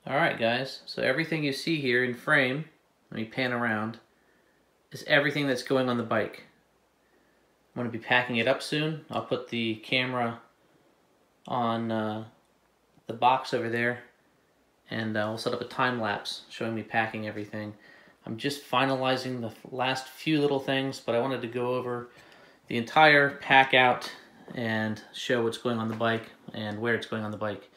Alright guys, so everything you see here in frame, let me pan around, is everything that's going on the bike. I'm going to be packing it up soon. I'll put the camera on the box over there and we'll set up a time lapse showing me packing everything. I'm just finalizing the last few little things, but I wanted to go over the entire pack out and show what's going on the bike and where it's going on the bike.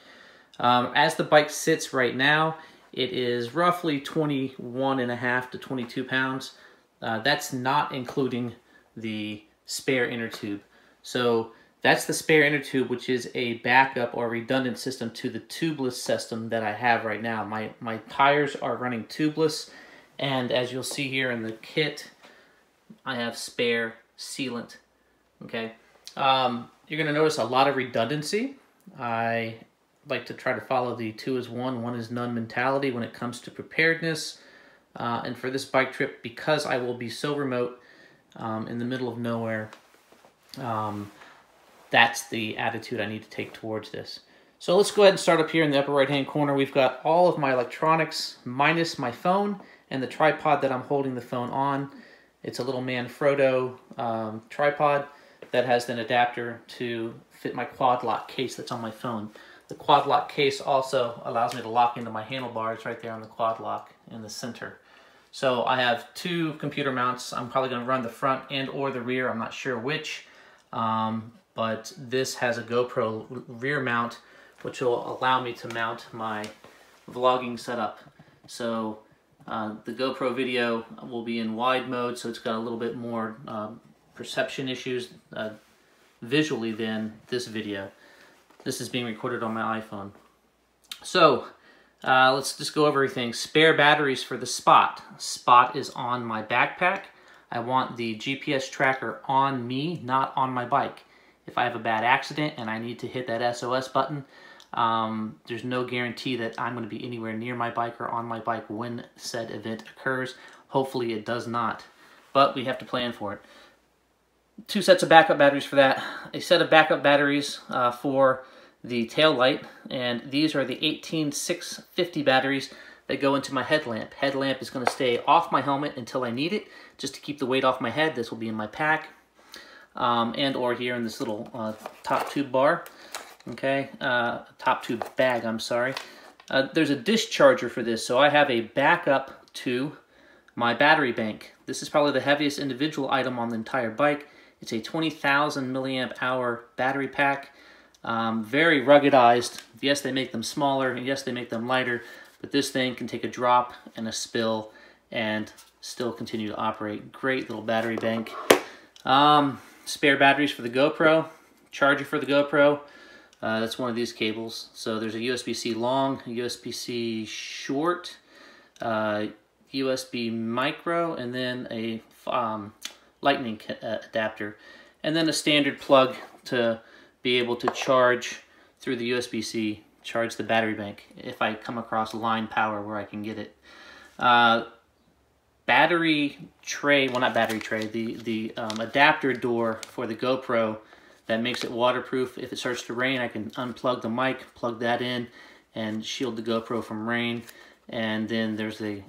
As the bike sits right now, it is roughly 21.5 to 22 pounds. That's not including the spare inner tube. So that's the spare inner tube, which is a backup or redundant system to the tubeless system that I have right now. My tires are running tubeless, and as you'll see here in the kit, I have spare sealant. Okay, you're going to notice a lot of redundancy. I like to try to follow the 2 is 1, 1 is none mentality when it comes to preparedness. And for this bike trip, because I will be so remote in the middle of nowhere, that's the attitude I need to take towards this. So let's go ahead and start up here in the upper right hand corner. We've got all of my electronics minus my phone and the tripod that I'm holding the phone on. It's a little Manfrotto tripod that has an adapter to fit my quad lock case that's on my phone. The quad lock case also allows me to lock into my handlebars right there on the quad lock in the center. So I have 2 computer mounts. I'm probably going to run the front and or the rear. I'm not sure which. But this has a GoPro rear mount, which will allow me to mount my vlogging setup. So the GoPro video will be in wide mode, so it's got a little bit more perception issues visually than this video. This is being recorded on my iPhone. So let's just go over everything. Spare batteries for the Spot. Spot is on my backpack. I want the GPS tracker on me, not on my bike. If I have a bad accident and I need to hit that SOS button, there's no guarantee that I'm going to be anywhere near my bike or on my bike when said event occurs. Hopefully it does not, but we have to plan for it. 2 sets of backup batteries for that. A set of backup batteries for the tail light, and these are the 18650 batteries that go into my headlamp. Headlamp is going to stay off my helmet until I need it, just to keep the weight off my head. This will be in my pack, and or here in this little top tube bar. Okay, top tube bag, I'm sorry. There's a dish charger for this, so I have a backup to my battery bank. This is probably the heaviest individual item on the entire bike. It's a 20,000 milliamp hour battery pack. Very ruggedized. Yes, they make them smaller, and yes, they make them lighter, but this thing can take a drop and a spill and still continue to operate. Great little battery bank. Spare batteries for the GoPro, charger for the GoPro. That's one of these cables. So there's a USB-C long, a USB-C short, USB micro, and then a lightning adapter, and then a standard plug to be able to charge through the USB-C, charge the battery bank if I come across line power where I can get it. Battery tray, well, not battery tray, the adapter door for the GoPro that makes it waterproof. If it starts to rain, I can unplug the mic, plug that in, and shield the GoPro from rain. And then there's an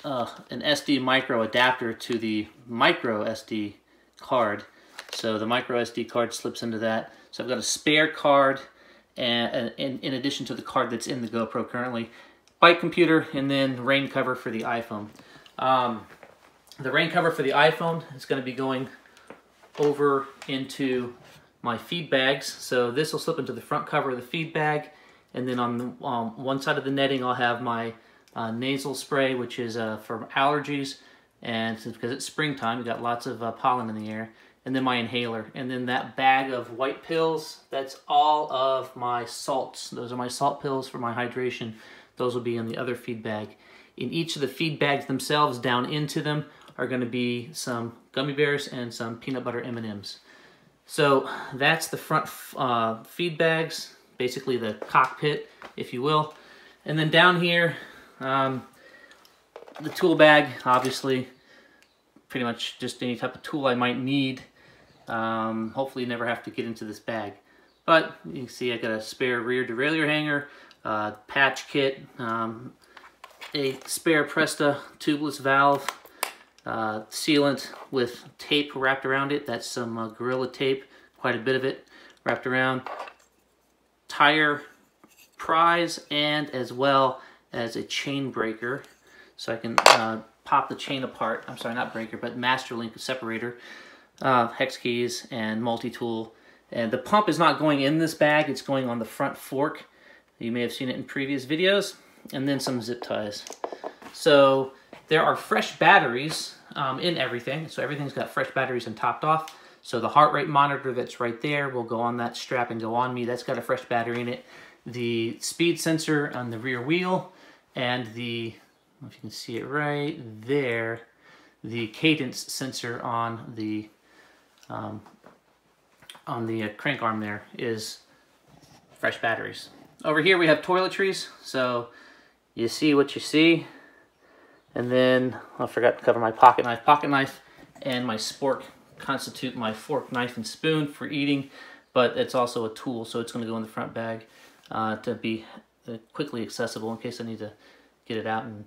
SD micro adapter to the micro SD card. So the micro SD card slips into that. So I've got a spare card, and in addition to the card that's in the GoPro currently, bike computer, and then rain cover for the iPhone. The rain cover for the iPhone is going to be going over into my feed bags. So this will slip into the front cover of the feed bag, and then on the one side of the netting I'll have my nasal spray, which is for allergies, and because it's springtime, we've got lots of pollen in the air, and then my inhaler, and then that bag of white pills, that's all of my salts. Those are my salt pills for my hydration. Those will be in the other feed bag. In each of the feed bags themselves, down into them, are going to be some gummy bears and some peanut butter M&Ms. So that's the front feed bags, basically the cockpit, if you will. And then down here, the tool bag, obviously, pretty much just any type of tool I might need. Hopefully never have to get into this bag. But you can see I got a spare rear derailleur hanger, patch kit, a spare Presta tubeless valve, sealant with tape wrapped around it. That's some Gorilla tape, quite a bit of it wrapped around. Tire prise, and as well as a chain breaker, so I can pop the chain apart. I'm sorry, not breaker, but master link separator, hex keys, and multi-tool. And the pump is not going in this bag, it's going on the front fork. You may have seen it in previous videos. And then some zip ties. So there are fresh batteries in everything. So everything's got fresh batteries and topped off. So the heart rate monitor that's right there will go on that strap and go on me. That's got a fresh battery in it. The speed sensor on the rear wheel, and the, I don't know if you can see it right there, the cadence sensor on the crank arm there is fresh batteries. Over here we have toiletries, so you see what you see. And then I forgot to cover my pocket knife. Pocket knife and my spork constitute my fork, knife, and spoon for eating, but it's also a tool, so it's going to go in the front bag to be quickly accessible in case I need to get it out and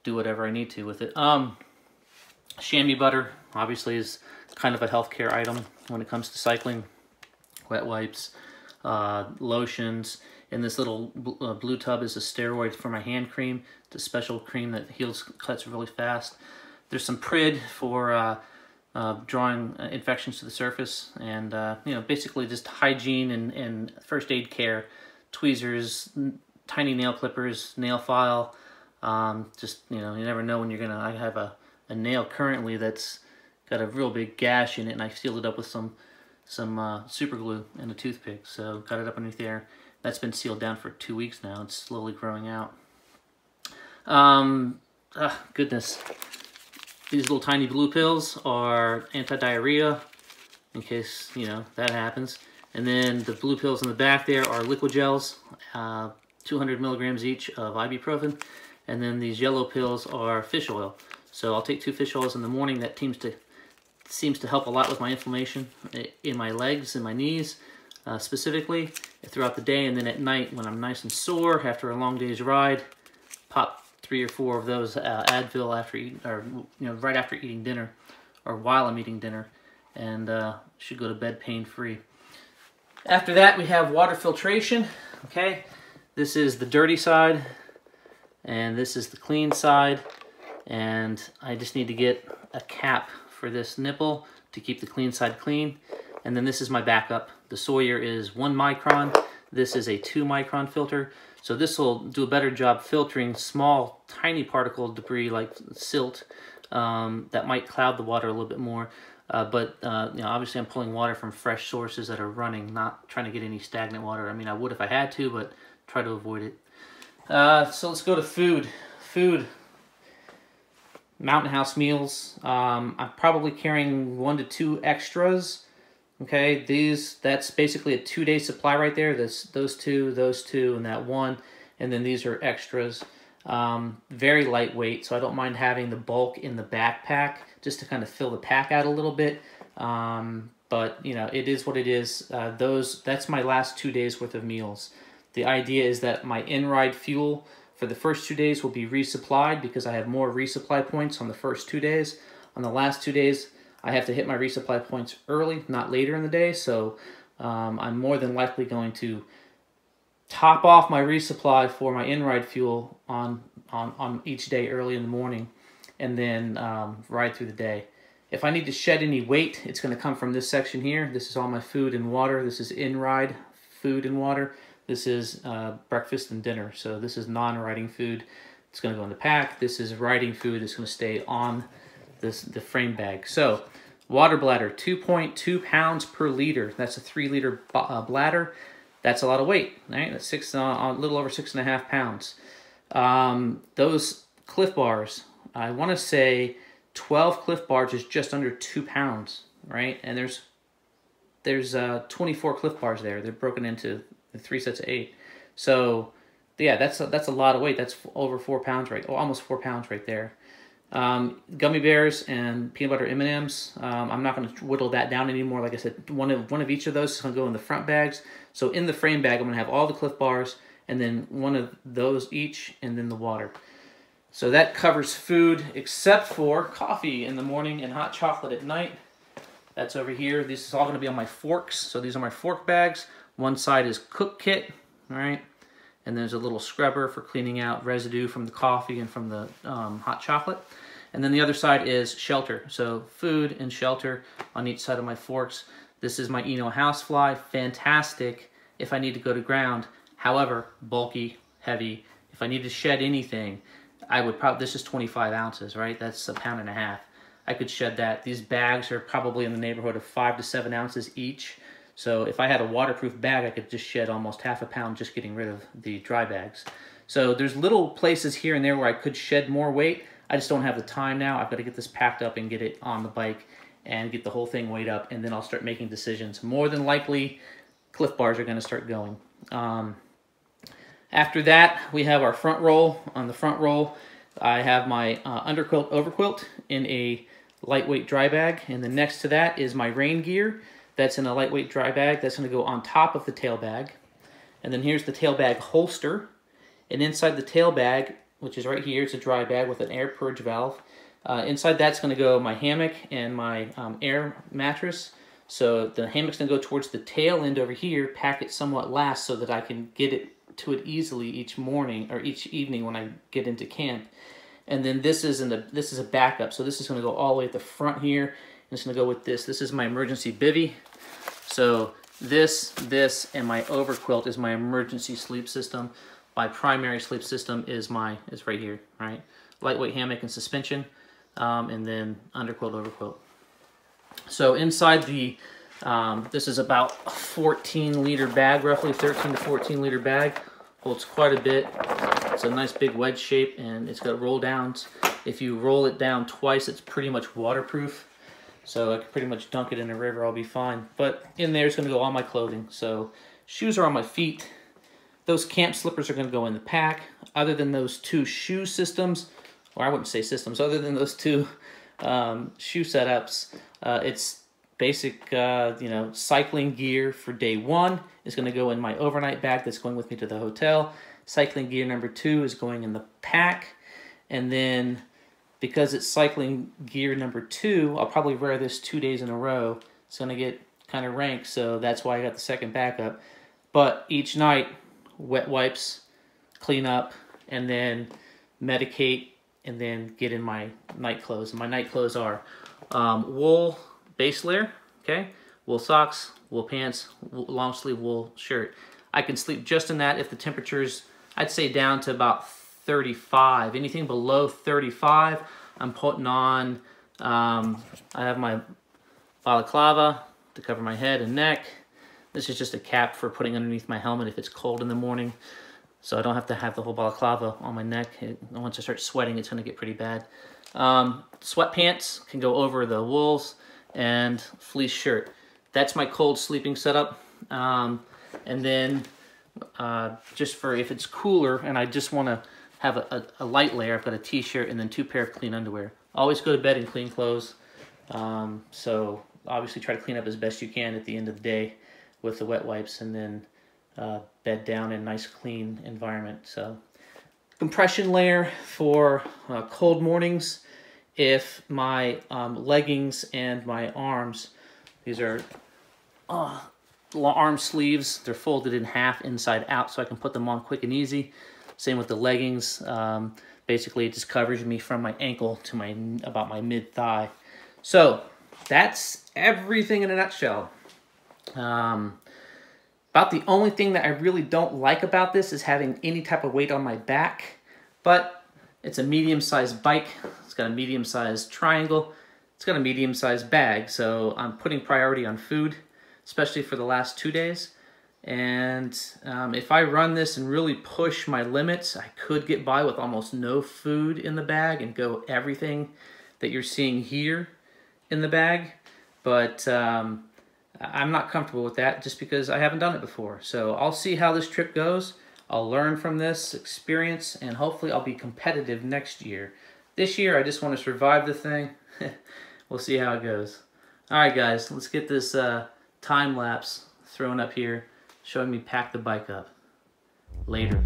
do whatever I need to with it. Chamois butter obviously is kind of a healthcare item when it comes to cycling. Wet wipes, lotions. And this little blue tub is a steroid for my hand cream. It's a special cream that heals cuts really fast. There's some Prid for drawing infections to the surface, and you know, basically just hygiene and first aid care. Tweezers, tiny nail clippers, nail file. Just, you know, you never know when you're gonna. I have a nail currently that's got a real big gash in it, and I sealed it up with some super glue and a toothpick. So got it up underneath there. That's been sealed down for 2 weeks now. It's slowly growing out. Goodness. These little tiny blue pills are anti-diarrhea, in case, you know, that happens. And then the blue pills in the back there are liquid gels, 200 milligrams each of ibuprofen. And then these yellow pills are fish oil. So I'll take 2 fish oils in the morning. That seems to help a lot with my inflammation in my legs and my knees. Specifically throughout the day, and then at night when I'm nice and sore after a long day's ride, pop 3 or 4 of those Advil after eating, or you know, right after eating dinner, or while I'm eating dinner, and should go to bed pain-free. After that, we have water filtration. Okay, this is the dirty side, and this is the clean side, and I just need to get a cap for this nipple to keep the clean side clean. And then this is my backup. The Sawyer is 1 micron. This is a 2 micron filter. So this will do a better job filtering small, tiny particle debris like silt that might cloud the water a little bit more. But you know, obviously I'm pulling water from fresh sources that are running, not trying to get any stagnant water. I mean, I would if I had to, but try to avoid it. So let's go to food. Food. Mountain House meals. I'm probably carrying 1 to 2 extras. Okay, that's basically a 2-day supply right there. Those two, and that 1, and then these are extras. Very lightweight, so I don't mind having the bulk in the backpack just to kind of fill the pack out a little bit. But you know, it is what it is. That's my last 2 days worth of meals. The idea is that my in-ride fuel for the first 2 days will be resupplied because I have more resupply points on the first 2 days. On the last 2 days, I have to hit my resupply points early, not later in the day, so I'm more than likely going to top off my resupply for my in-ride fuel on each day early in the morning, and then ride through the day. If I need to shed any weight, it's going to come from this section here. This is all my food and water. This is in-ride food and water. This is breakfast and dinner, so this is non-riding food. It's going to go in the pack. This is riding food. It's going to stay on the frame bag. So water bladder, 2.2 pounds per liter. That's a 3-liter bladder. That's a lot of weight, right? That's a little over 6.5 pounds. Those Cliff Bars, I want to say 12 Cliff Bars is just under 2 pounds, right? And there's 24 Cliff Bars there. They're broken into 3 sets of 8. So yeah, that's a lot of weight. That's over 4 pounds, right? Oh, almost 4 pounds right there. Gummy bears and peanut butter M&Ms. I'm not going to whittle that down anymore. Like I said, one of each of those is going to go in the front bags. So in the frame bag, I'm gonna have all the Cliff Bars and then one of those each and then the water. So that covers food except for coffee in the morning and hot chocolate at night. That's over here. This is all gonna be on my forks. So these are my fork bags. One side is cook kit, all right? And there's a little scrubber for cleaning out residue from the coffee and from the hot chocolate. And then the other side is shelter. So food and shelter on each side of my forks. This is my Eno housefly, fantastic if I need to go to ground. However, bulky, heavy. If I need to shed anything, I would probably, this is 25 ounces, right? That's 1.5 pounds. I could shed that. These bags are probably in the neighborhood of 5 to 7 ounces each. So if I had a waterproof bag, I could just shed almost 1/2 pound just getting rid of the dry bags. So there's little places here and there where I could shed more weight. I just don't have the time now. I've got to get this packed up and get it on the bike and get the whole thing weighed up, and then I'll start making decisions. More than likely, Cliff Bars are going to start going. After that, we have our front roll. On the front roll, I have my underquilt, overquilt in a lightweight dry bag, and then next to that is my rain gear. That's in a lightweight dry bag. That's going to go on top of the tail bag. And then here's the tail bag holster. And inside the tail bag, which is right here, it's a dry bag with an air purge valve. Inside that's going to go my hammock and my air mattress. So the hammock's going to go towards the tail end over here, pack it somewhat last so that I can get it to it easily each morning or each evening when I get into camp. And then this is a backup. So this is going to go all the way at the front here. And it's going to go with this. This is my emergency bivvy. So this, and my overquilt is my emergency sleep system. My primary sleep system is right here, right? Lightweight hammock and suspension, and then underquilt, overquilt. So inside the, this is about a 14-liter bag, roughly 13 to 14-liter bag. Holds quite a bit. It's a nice big wedge shape, and it's got roll downs. If you roll it down twice, it's pretty much waterproof. So I can pretty much dunk it in a river, I'll be fine. But in there is going to go all my clothing. So shoes are on my feet. Those camp slippers are going to go in the pack. Other than those two shoe systems, or I wouldn't say systems, other than those two shoe setups, it's basic, cycling gear for day 1 is going to go in my overnight bag that's going with me to the hotel. Cycling gear number 2 is going in the pack. And then because it's cycling gear number 2, I'll probably wear this 2 days in a row. It's going to get kind of rank, so that's why I got the second backup. But each night, wet wipes, clean up, and then medicate, and then get in my night clothes. And my night clothes are wool base layer, okay? Wool socks, wool pants, long sleeve wool shirt. I can sleep just in that if the temperature's, I'd say, down to about 35. Anything below 35, I'm putting on, I have my balaclava to cover my head and neck. This is just a cap for putting underneath my helmet if it's cold in the morning. So I don't have to have the whole balaclava on my neck. Once I start sweating, it's going to get pretty bad. Sweatpants can go over the wools, and fleece shirt. That's my cold sleeping setup. And then just for if it's cooler and I just want to have a light layer, I've got a t-shirt and then 2 pair of clean underwear. Always go to bed in clean clothes. So obviously try to clean up as best you can at the end of the day with the wet wipes, and then bed down in a nice clean environment. So compression layer for cold mornings. If my leggings and my arms, these are arm sleeves, they're folded in half inside out, so I can put them on quick and easy. Same with the leggings. Basically, it just covers me from my ankle to about my mid-thigh. So that's everything in a nutshell. About the only thing that I really don't like about this is having any type of weight on my back, but it's a medium-sized bike. It's got a medium-sized triangle. It's got a medium-sized bag, so I'm putting priority on food, especially for the last 2 days. And if I run this and really push my limits, I could get by with almost no food in the bag and go everything that you're seeing here in the bag. But I'm not comfortable with that just because I haven't done it before. So I'll see how this trip goes. I'll learn from this experience, and hopefully I'll be competitive next year. This year, I just want to survive the thing. We'll see how it goes. All right, guys, let's get this time lapse thrown up here showing me pack the bike up. Later.